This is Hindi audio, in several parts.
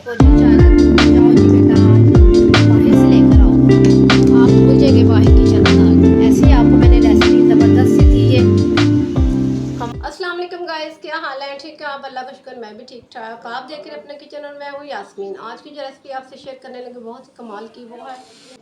को जो जाओ जी बेटा आज बाहर से लेकर आओ। आप भूल जाएंगे बाहर की चना दाल। ऐसे ही आपको मैंने रेसिपी ज़बरदस्त सी दी है। हम अस्सलाम वालेकुम गाइस, क्या हाल है? ठीक है आप? अल्लाह का शुक्र मैं भी ठीक ठाक। आप देख रहे हैं अपने किचन और मैं हूँ यास्मीन। आज की जो रेसिपी आपसे शेयर करने लगी बहुत ही कमाल की, वो है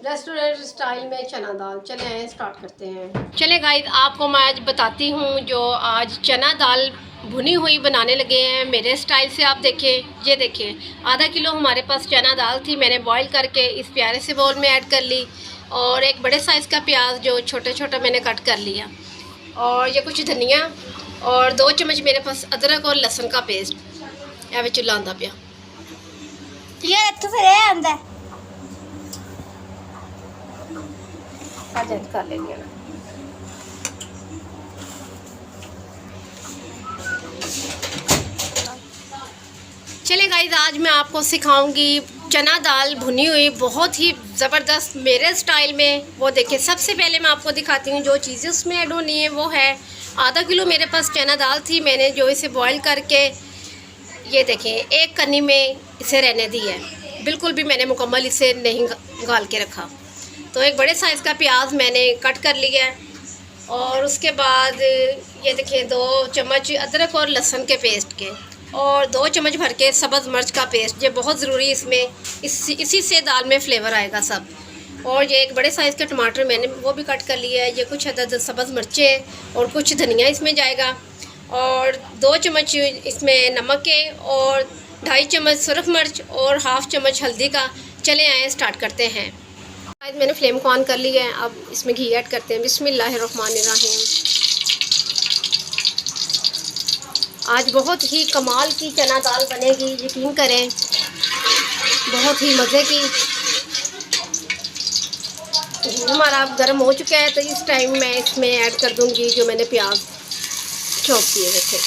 रेस्टोरेंट स्टाइल में चना दाल। चले आए स्टार्ट करते हैं। चले गाइस, आपको मैं आज बताती हूँ जो आज चना दाल भुनी हुई बनाने लगे हैं मेरे स्टाइल से। आप देखें, ये देखें आधा किलो हमारे पास चना दाल थी। मैंने बॉईल करके इस प्यारे से बाउल में ऐड कर ली और एक बड़े साइज़ का प्याज जो छोटे छोटा मैंने कट कर लिया और ये कुछ धनिया और 2 चम्मच मेरे पास अदरक और लहसुन का पेस्ट ए चुला आंदा पिया। ये तो फिर ये आंदा कर लेंगे ना। चले गाइस, आज मैं आपको सिखाऊंगी चना दाल भुनी हुई बहुत ही ज़बरदस्त मेरे स्टाइल में। वो देखिए, सबसे पहले मैं आपको दिखाती हूँ जो चीज़ें उसमें ऐड होनी है। वो है आधा किलो मेरे पास चना दाल थी। मैंने जो इसे बॉईल करके ये देखें एक कन्नी में इसे रहने दी है, बिल्कुल भी मैंने मुकम्मल इसे नहीं गाल के रखा। तो एक बड़े साइज़ का प्याज मैंने कट कर लिया है और उसके बाद ये देखिए 2 चम्मच अदरक और लहसुन के पेस्ट के और 2 चम्मच भर के सब्ज़ मिर्च का पेस्ट। ये बहुत ज़रूरी है, इसमें इसी से दाल में फ्लेवर आएगा सब। और ये एक बड़े साइज़ के टमाटर मैंने वो भी कट कर लिया है। ये कुछ अदद सब्ज़ मिर्चें और कुछ धनिया इसमें जाएगा और 2 चम्मच इसमें नमक के और 2.5 चम्मच सुरख मिर्च और 1/2 चम्मच हल्दी का। चले आए स्टार्ट करते हैं। आज मैंने फ्लेम को ऑन कर लिया है। अब इसमें घी ऐड करते हैं। बिस्मिल्लाहिर्रहमानिर्रहीम। आज बहुत ही कमाल की चना दाल बनेगी, यकीन करें, बहुत ही मज़े की। घी हमारा गर्म हो चुका है तो इस टाइम मैं इसमें ऐड कर दूंगी जो मैंने प्याज चॉप किए हुए थे,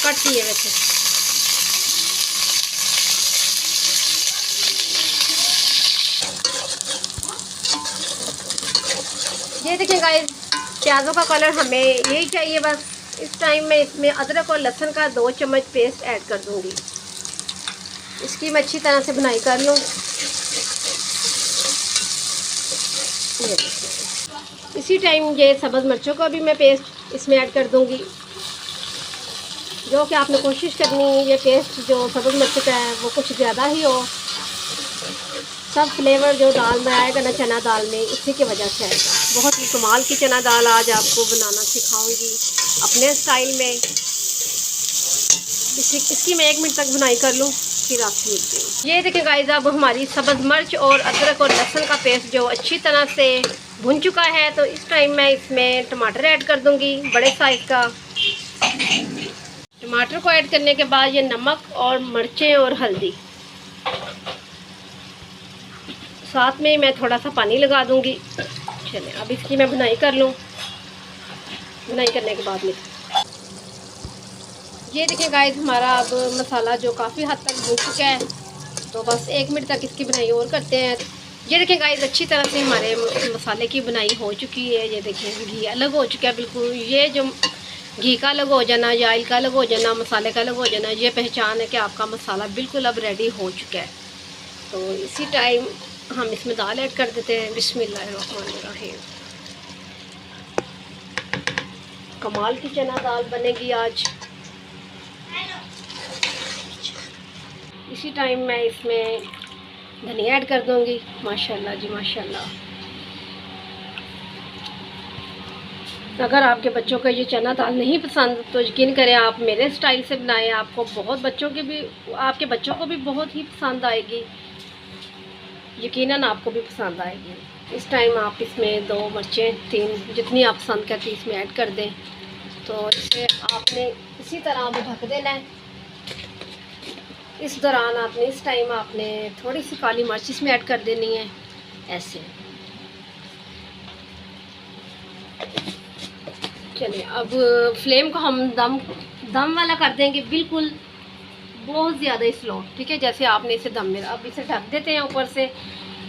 कट किए हुए थे। ये देखिए गाइस, प्याज़ों का कलर हमें यही चाहिए बस। इस टाइम में इसमें अदरक और लहसुन का 2 चम्मच पेस्ट ऐड कर दूंगी। इसकी मैं अच्छी तरह से भुनाई कर लूँ। इसी टाइम ये सब्ज़ मिर्चों का भी मैं पेस्ट इसमें ऐड कर दूंगी। जो कि आपने कोशिश करनी है ये पेस्ट जो सब्ज़ मिर्च का है वो कुछ ज़्यादा ही हो। सब फ्लेवर जो दाल में आएगा ना चना दाल में, इसी की वजह से आएगा। बहुत ही कमाल की चना दाल आज आपको बनाना सिखाऊंगी अपने स्टाइल में। इसकी मैं 1 मिनट तक भुनाई कर लूँ फिर आपसे मिलती हूँ। ये देखिए गाइस, अब हमारी सब्ज़ मिर्च और अदरक और लहसुन का पेस्ट जो अच्छी तरह से भुन चुका है तो इस टाइम मैं इसमें टमाटर ऐड कर दूँगी बड़े साइज़ का। टमाटर को ऐड करने के बाद ये नमक और मिर्चें और हल्दी, साथ में मैं थोड़ा सा पानी लगा दूंगी। चलिए अब इसकी मैं भुनाई कर लूँ। भुनाई करने के बाद में ये देखिए गाइस, हमारा अब मसाला जो काफ़ी हद तक भून चुका है तो बस 1 मिनट तक इसकी भुनाई और करते हैं। ये देखिए गाइस, अच्छी तरह से हमारे मसाले की भुनाई हो चुकी है। ये देखिए घी अलग हो चुका है बिल्कुल। ये जो घी का अलग हो जाना या ऑयल का अलग हो जाना, मसाले का अलग हो जाना, ये पहचान है कि आपका मसाला बिल्कुल अब रेडी हो चुका है। तो इसी टाइम हम इसमें दाल ऐड कर देते हैं। बिस्मिल्लाहिर्रहमानिर्रहीम। कमाल की चना दाल बनेगी आज। इसी टाइम मैं इसमें धनिया ऐड कर दूंगी। माशाल्लाह जी माशाल्लाह। अगर आपके बच्चों को ये चना दाल नहीं पसंद तो यकीन करें आप मेरे स्टाइल से बनाएं, आपको बहुत आपके बच्चों को भी बहुत ही पसंद आएगी। यकीनन आपको भी पसंद आएगी। इस टाइम आप इसमें 2 मिर्चें 3 जितनी आप पसंद करती इसमें ऐड कर दें। तो इसे आपने इसी तरह अब ढक देना है। इस दौरान आपने इस टाइम आपने थोड़ी सी काली मिर्च इसमें ऐड कर देनी है ऐसे। चलिए अब फ्लेम को हम दम वाला कर देंगे, बिल्कुल बहुत ज़्यादा ही स्लो, ठीक है, जैसे आपने इसे दम में। अब इसे ढक देते हैं ऊपर से।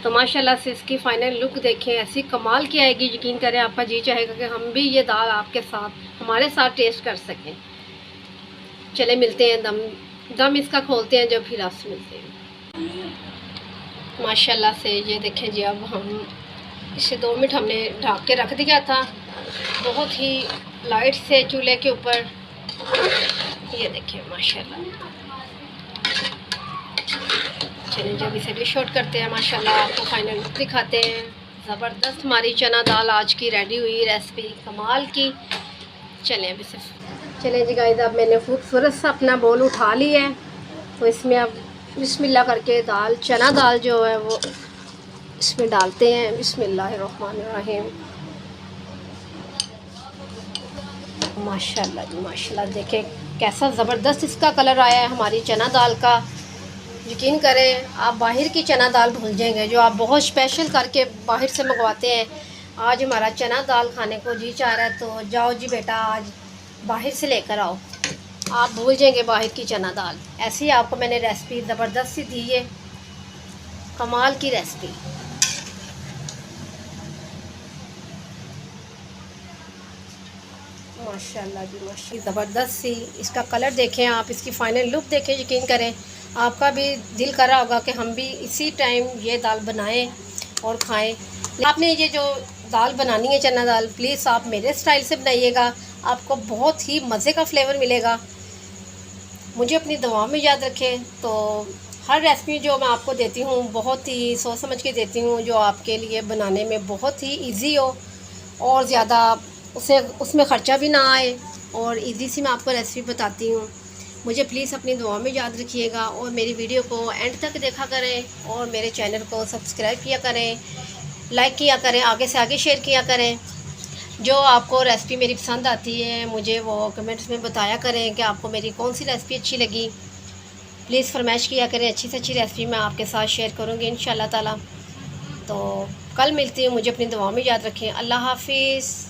तो माशाल्लाह से इसकी फ़ाइनल लुक देखें, ऐसी कमाल की आएगी। यकीन करें आपका जी चाहेगा कि हम भी ये दाल आपके साथ हमारे साथ टेस्ट कर सकें। चले मिलते हैं दम इसका खोलते हैं जब फिर आपसे मिलते हैं। माशाल्लाह से ये देखें जी, अब हम इसे 2 मिनट हमने ढक के रख दिया था बहुत ही लाइट से चूल्हे के ऊपर। ये देखिए माशाल्लाह। चलिए जब इसे डिश आउट करते हैं माशाल्लाह, आपको फाइनल लुक दिखाते हैं। ज़बरदस्त हमारी चना दाल आज की रेडी हुई, रेसिपी कमाल की। चलें अब इसे, चलें जी गाइस, अब मैंने खूबसूरत सा अपना बोल उठा लिया है, तो इसमें अब बिस्मिल्लाह करके दाल, चना दाल जो है वो इसमें डालते हैं। बिस्मिल्लाहिर्रहमानिर्रहीम। माशाल्लाह जी माशाल्लाह, देखें कैसा ज़बरदस्त इसका कलर आया है हमारी चना दाल का। यकीन करें आप बाहर की चना दाल भूल जाएंगे जो आप बहुत स्पेशल करके बाहर से मंगवाते हैं। आज हमारा चना दाल खाने को जी चाह रहा है, तो जाओ जी बेटा आज बाहर से लेकर आओ, आप भूल जाएंगे बाहर की चना दाल। ऐसे ही आपको मैंने रेसिपी ज़बरदस्त सी दी है, कमाल की रेसिपी। माशाल्लाह जी माशाल्लाह, ज़बरदस्त सी इसका कलर देखें आप, इसकी फ़ाइनल लुक देखें। यकीन करें आपका भी दिल कर रहा होगा कि हम भी इसी टाइम ये दाल बनाएं और खाएं। आपने ये जो दाल बनानी है चना दाल, प्लीज़ आप मेरे स्टाइल से बनाइएगा, आपको बहुत ही मज़े का फ्लेवर मिलेगा। मुझे अपनी दुआ में याद रखें। तो हर रेसिपी जो मैं आपको देती हूँ बहुत ही सोच समझ के देती हूँ, जो आपके लिए बनाने में बहुत ही इजी हो और ज़्यादा उसमें ख़र्चा भी ना आए, और इजी सी मैं आपको रेसिपी बताती हूँ। मुझे प्लीज़ अपनी दुआ में याद रखिएगा और मेरी वीडियो को एंड तक देखा करें और मेरे चैनल को सब्सक्राइब किया करें, लाइक किया करें, आगे से आगे शेयर किया करें। जो आपको रेसिपी मेरी पसंद आती है मुझे वो कमेंट्स में बताया करें कि आपको मेरी कौन सी रेसिपी अच्छी लगी। प्लीज़ फरमाइश किया करें, अच्छी से अच्छी रेसिपी मैं आपके साथ शेयर करूँगी इंशाल्लाह ताला। तो कल मिलती हूँ, मुझे अपनी दुआ में याद रखें। अल्लाह हाफिज़।